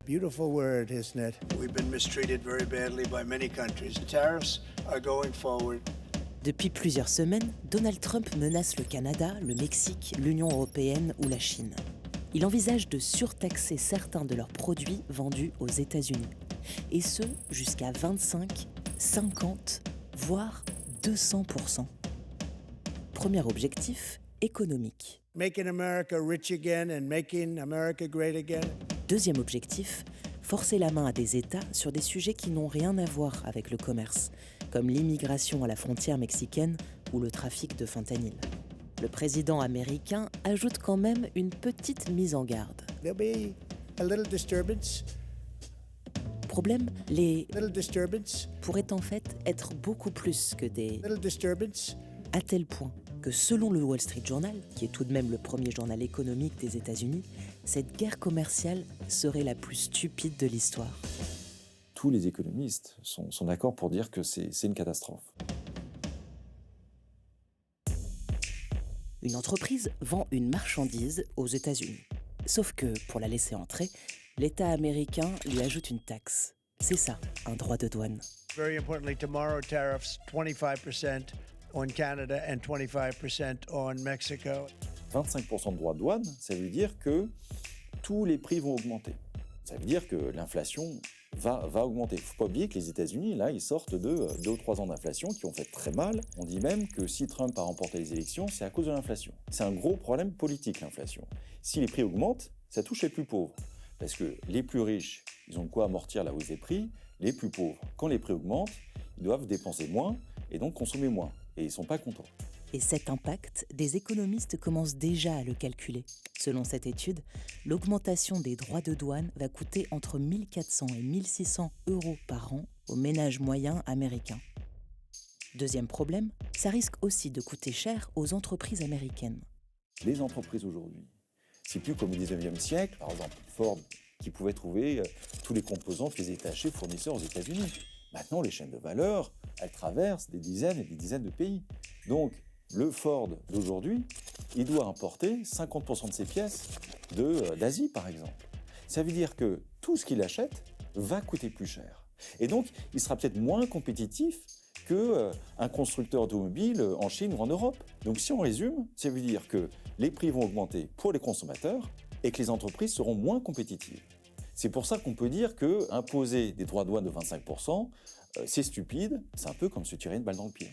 Beautiful word, isn't it? We've been mistreated very badly by many countries. The tariffs are going forward. Depuis plusieurs semaines, Donald Trump menace le Canada, le Mexique, l'Union européenne ou la Chine. Il envisage de surtaxer certains de leurs produits vendus aux États-Unis. Et ce, jusqu'à 25, 50, voire 200%. Premier objectif, économique. Making America rich again and making America great again. Deuxième objectif, forcer la main à des États sur des sujets qui n'ont rien à voir avec le commerce, comme l'immigration à la frontière mexicaine ou le trafic de fentanyl. Le président américain ajoute quand même une petite mise en garde. There'll be a little disturbance. Problème, les Little disturbance. pourraient en fait être beaucoup plus que des... Little disturbance. À tel point que selon le Wall Street Journal, qui est tout de même le premier journal économique des États-Unis, cette guerre commerciale serait la plus stupide de l'histoire. Tous les économistes sont d'accord pour dire que c'est une catastrophe. Une entreprise vend une marchandise aux États-Unis. Sauf que, pour la laisser entrer, l'État américain lui ajoute une taxe. C'est ça, un droit de douane. Very importantly, tomorrow tariffs 25% on Canada and 25% on Mexico. 25% de droits de douane, ça veut dire que tous les prix vont augmenter. Ça veut dire que l'inflation va augmenter. Il ne faut pas oublier que les États-Unis, là, ils sortent de 2 ou 3 ans d'inflation qui ont fait très mal. On dit même que si Trump a remporté les élections, c'est à cause de l'inflation. C'est un gros problème politique, l'inflation. Si les prix augmentent, ça touche les plus pauvres. Parce que les plus riches, ils ont de quoi amortir la hausse des prix. Les plus pauvres, quand les prix augmentent, ils doivent dépenser moins et donc consommer moins. Et ils ne sont pas contents. Et cet impact, des économistes commencent déjà à le calculer. Selon cette étude, l'augmentation des droits de douane va coûter entre 1 400 et 1 600 euros par an aux ménages moyens américains. Deuxième problème, ça risque aussi de coûter cher aux entreprises américaines. Les entreprises aujourd'hui, c'est plus comme au 19e siècle, par exemple Ford, qui pouvait trouver tous les composants qu'ils étaient achetés fournisseurs aux États-Unis. Maintenant, les chaînes de valeur, elles traversent des dizaines et des dizaines de pays. Donc, le Ford d'aujourd'hui, il doit importer 50% de ses pièces d'Asie, par exemple. Ça veut dire que tout ce qu'il achète va coûter plus cher. Et donc, il sera peut-être moins compétitif qu'un constructeur automobile en Chine ou en Europe. Donc, si on résume, ça veut dire que les prix vont augmenter pour les consommateurs et que les entreprises seront moins compétitives. C'est pour ça qu'on peut dire qu'imposer des droits de douane de 25%, c'est stupide, c'est un peu comme se tirer une balle dans le pied.